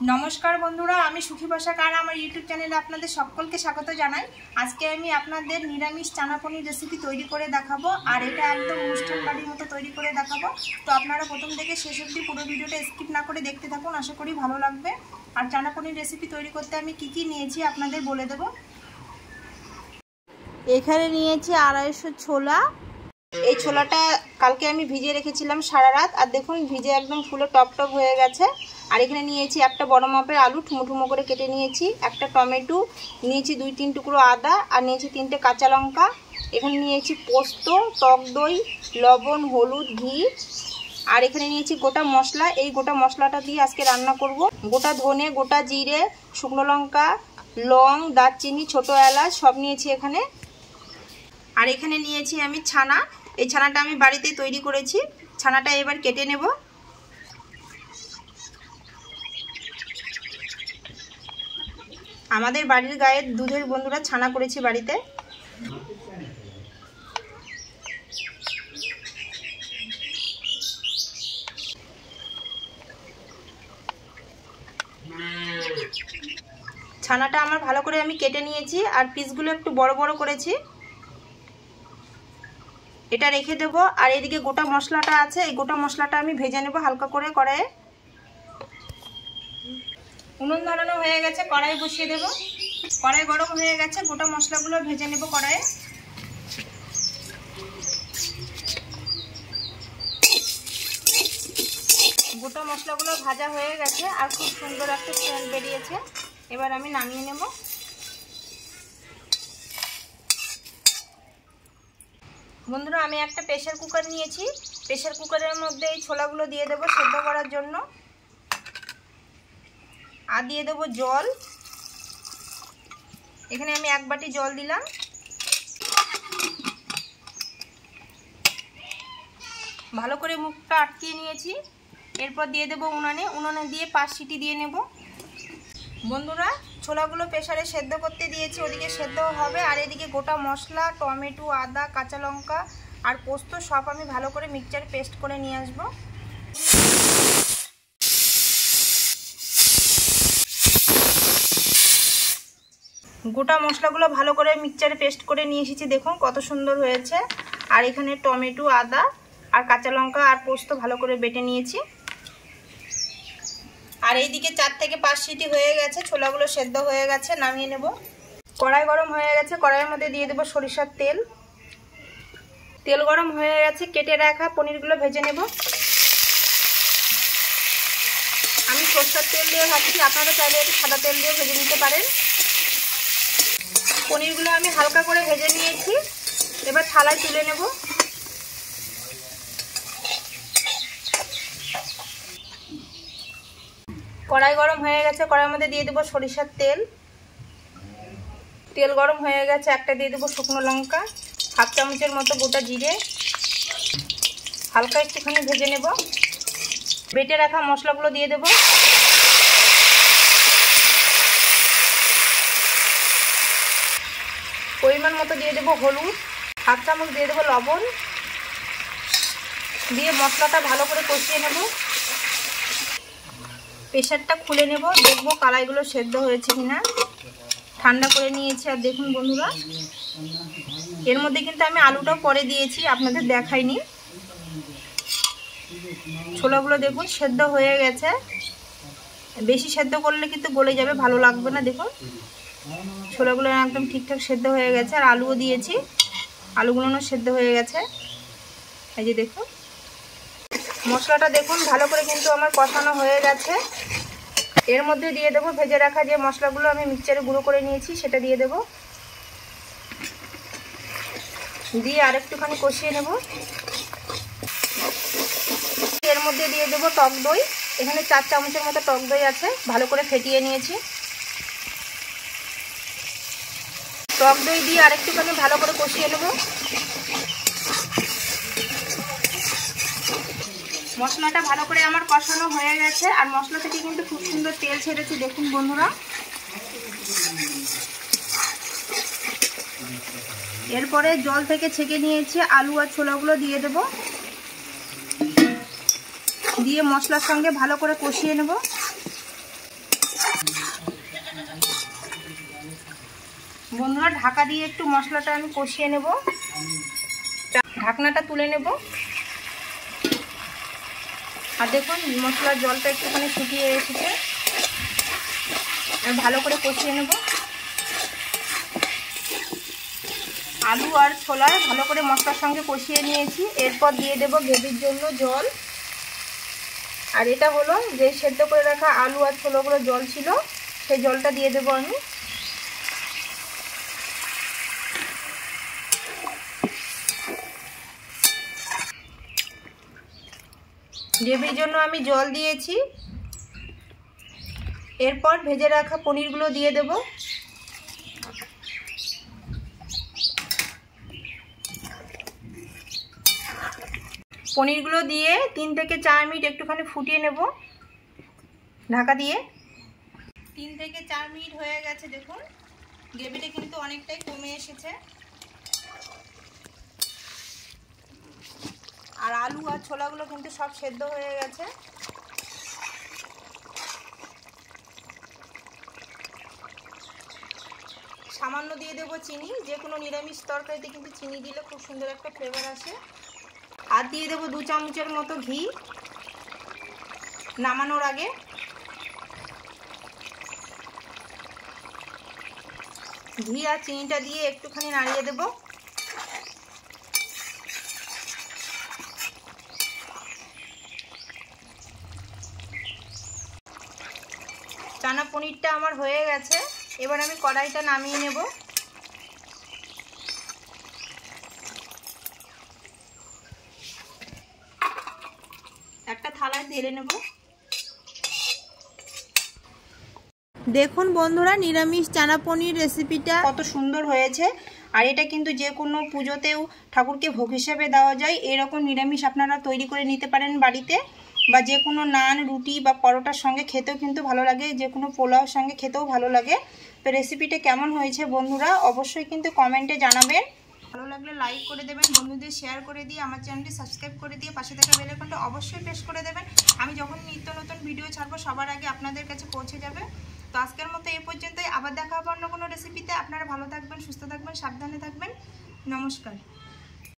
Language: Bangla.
नमस्कार बंधुरा आमी सुखी भाषा कान आमार यूट्यूब चैनेले आपनादेर सकलके स्वागत जानाई। आजके आमी आपनादेर निरामिष चाना पनिर रेसिपि तैरी करे देखाबो और एटा एकदम अनुष्ठान बाड़ीर मतो तैरी करे देखाबो। तो आपनारा प्रथम थेके शेष अब्दि पुरो भिडियोटा स्किप ना करे देखते थाकुन, आशा करी भालो लागबे। और चाना पनिर रेसिपि तैरी करते आमी कि नियेछि आपनादेर बोले देबो। एखाने नियेछि 250 छोला। এই ছোলাটা কালকে আমি ভিজিয়ে রেখেছিলাম সারা রাত, আর দেখুন ভিজে একদম ফুলে টপ টপ হয়ে গেছে। আর এখানে নিয়েছি একটা বড় মাপের আলু ঠুমো ঠুমো করে কেটে নিয়েছি, একটা টমেটো নিয়েছি, 2-3 টুকরো আদা, আর নিয়েছি 3টে কাঁচা লঙ্কা। এখানে নিয়েছি পোস্ত, টক দই, লবণ, হলুদ, ঘি। আর এখানে নিয়েছি গোটা মশলা। এই গোটা মশলাটা দিয়ে আজকে রান্না করব। গোটা ধনে, গোটা জিরে, শুকনো লঙ্কা, লং, দারচিনি, ছোট এলাচ সব নিয়েছি এখানে। আর এখানে নিয়েছি আমি ছানা। এই ছানাটা আমি বাড়িতে তৈরি করেছি। ছানাটা এবার কেটে নেব। আমাদের বাড়ির গায়ে দুধের বন্ধুরা ছানা করেছি বাড়িতে। ছানাটা আমার ভালো করে আমি কেটে নিয়েছি, আর পিসগুলো একটু বড় বড় করেছি। এটা রেখে দেব। আর এদিকে গোটা মশলাটা আছে, এই গোটা মশলাটা আমি ভেজে নেব হালকা করে কড়াইয়ে। উনুন ধরানো হয়ে গেছে, কড়াই বসিয়ে দেব। কড়াই গরম হয়ে গেছে, গোটা মশলাগুলো ভেজে নেব কড়াইয়ে। গোটা মশলাগুলো ভাজা হয়ে গেছে আর খুব সুন্দর একটা স্মেল বেরিয়েছে। এবার আমি নামিয়ে নেব। বন্ধুরা আমি একটা প্রেসার কুকার নিয়েছি। প্রেসার কুকারের মধ্যে এই ছোলাগুলো দিয়ে দেবো সেদ্ধ করার জন্য। আর দিয়ে দেবো জল। এখানে আমি 1 বাটি জল দিলাম। ভালো করে মুখটা আটকিয়ে নিয়েছি। এরপর দিয়ে দেবো উনানে। উনানে দিয়ে 5 সিটি দিয়ে নেব। বন্ধুরা ছোলাগুলো প্রেসারে সেদ্ধ করতে দিয়েছি, ওদিকে সেদ্ধ হবে। আর এদিকে গোটা মশলা, টমেটো, আদা, কাঁচা লঙ্কা আর পোস্ত সব আমি ভালো করে মিক্সচার পেস্ট করে নিয়ে আসবো। গোটা মশলাগুলো ভালো করে মিক্সচারে পেস্ট করে নিয়ে এসেছি, দেখুন কত সুন্দর হয়েছে। আর এখানে টমেটো, আদা আর কাঁচা লঙ্কা আর পোস্ত ভালো করে বেটে নিয়েছি। আর এইদিকে 4 থেকে 5 সিটি হয়ে গেছে, ছোলাগুলো সেদ্ধ হয়ে গেছে, নামিয়ে নেব। কড়াই গরম হয়ে গেছে, কড়াইয়ের মধ্যে দিয়ে দেবো সরিষার তেল। তেল গরম হয়ে গেছে, কেটে রাখা পনিরগুলো ভেজে নেব। আমি সরষের তেল দিয়ে ভাজছি, আপনারা চাইলে একটু সাদা তেল দিয়ে ভেজে নিতে পারেন। পনিরগুলো আমি হালকা করে ভেজে নিয়েছি, এবার থালায় তুলে নেব। কড়াই গরম হয়ে গেছে, কড়াইয়ের মধ্যে দিয়ে দেবো সরিষার তেল। তেল গরম হয়ে গেছে, একটা দিয়ে দেবো শুকনো লঙ্কা, 1/2 চামচের মতো গোটা জিরে। হালকা একটুখানি ভেজে নেব। বেটে রাখা মশলাগুলো দিয়ে দেব। পরিমাণ মতো দিয়ে দেবো হলুদ, 1/2 চামচ দিয়ে দেবো লবণ। দিয়ে মশলাটা ভালো করে কষিয়ে নেব। প্রেসারটা খুলে নেব, দেখবো কড়াইগুলো সেদ্ধ হয়েছে কিনা। ঠান্ডা করে নিয়েছি। আর দেখুন বন্ধুরা এর মধ্যে কিন্তু আমি আলুটাও পরে দিয়েছি, আপনাদের দেখাইনি। ছোলাগুলো দেখুন সেদ্ধ হয়ে গেছে। বেশি সেদ্ধ করলে কিন্তু গলে যাবে, ভালো লাগবে না। দেখুন ছোলাগুলো একদম ঠিকঠাক সেদ্ধ হয়ে গেছে। আর আলুও দিয়েছি, আলুগুলো সেদ্ধ হয়ে গেছে। এই যে দেখুন মশলাটা দেখুন ভালো করে কিন্তু আমার কষানো হয়ে গেছে। এর মধ্যে দিয়ে দেবো ভেজে রাখা যে মশলাগুলো আমি মিক্সচারে গুঁড়ো করে নিয়েছি সেটা দিয়ে দেবো। দিয়ে আরেকটুখানি কষিয়ে নেব। এর মধ্যে দিয়ে দেবো টক দই। এখানে 4 চামচের মতো টক দই আছে, ভালো করে ফেটিয়ে নিয়েছি। টক দই দিয়ে আরেকটুখানি ভালো করে কষিয়ে নেব। মশলাটা ভালো করে আমার কষানো হয়ে গেছে, আর মশলা থেকে কিন্তু খুব সুন্দর তেল ছেড়েছে, দেখুন বন্ধুরা। এরপরে জল থেকে ছেঁকে নিয়েছি আলু আর ছোলাগুলো দিয়ে দেব। দিয়ে মশলার সঙ্গে ভালো করে কষিয়ে নেব। বন্ধুরা ঢাকা দিয়ে একটু মশলাটা আমি কষিয়ে নেব। ঢাকনাটা তুলে নেব। আর দেখুন মশলার জলটা একটুখানি শুকিয়ে এসেছে। আমি ভালো করে কষিয়ে নেব। আলু আর ছোলা ভালো করে মশলার সঙ্গে কষিয়ে নিয়েছি। এরপর দিয়ে দেব গ্রেভির জন্য জল। আর এটা হলো যে সেদ্ধ করে রাখা আলু আর ছোলাগুলো জল ছিল, সেই জলটা দিয়ে দেব আমি। গ্রেভির জন্য আমি জল দিয়েছি। এরপর ভেজে রাখা পনিরগুলো দিয়ে দেব। পনিরগুলো দিয়ে 3 থেকে 4 মিনিট একটুখানি ফুটিয়ে নেব ঢাকা দিয়ে। 3 থেকে 4 মিনিট হয়ে গেছে। দেখুন গ্রেভিটা কিন্তু অনেকটাই কমে এসেছে। আর আলু আর ছোলাগুলো কিন্তু সব সেদ্ধ হয়ে গেছে। সামান্য দিয়ে দেবো চিনি। যে কোনো নিরামিষ তরকারিতে কিন্তু চিনি দিলে খুব সুন্দর একটা ফ্লেভার আসে। আর দিয়ে দেবো 2 চামচের মতো ঘি নামানোর আগে। ঘি আর চিনিটা দিয়ে একটুখানি নাড়িয়ে দেব। চানা পনিরটা আমার হয়ে গেছে। এবার আমি কড়াইটা নামিয়ে নেব। একটা থালায় ঢেলে নেব। দেখুন বন্ধুরা নিরামিষ চানা পনির রেসিপিটা কত সুন্দর হয়েছে। আর এটা কিন্তু যে কোনো পুজোতেও ঠাকুরকে ভোগ হিসেবে দেওয়া যায়। এরকম নিরামিষ আপনারা তৈরি করে নিতে পারেন বাড়িতে, বা যে কোনো নান, রুটি বা পরোটার সঙ্গে খেতেও কিন্তু ভালো লাগে, যে কোনো পোলাওর সঙ্গে খেতেও ভালো লাগে। তো রেসিপিটা কেমন হয়েছে বন্ধুরা অবশ্যই কিন্তু কমেন্টে জানাবেন। ভালো লাগলে লাইক করে দেবেন, বন্ধুদের শেয়ার করে দিয়ে আমার চ্যানেলটি সাবস্ক্রাইব করে দিয়ে পাশে থাকা বেল আইকনটা অবশ্যই প্রেস করে দেবেন। আমি যখন নিত্য নতুন ভিডিও ছাড়বো সবার আগে আপনাদের কাছে পৌঁছে যাবে। তো আজকের মতো এই পর্যন্তই। আবার দেখা হবে অন্য কোনো রেসিপিতে। আপনারা ভালো থাকবেন, সুস্থ থাকবেন, সাবধানে থাকবেন। নমস্কার।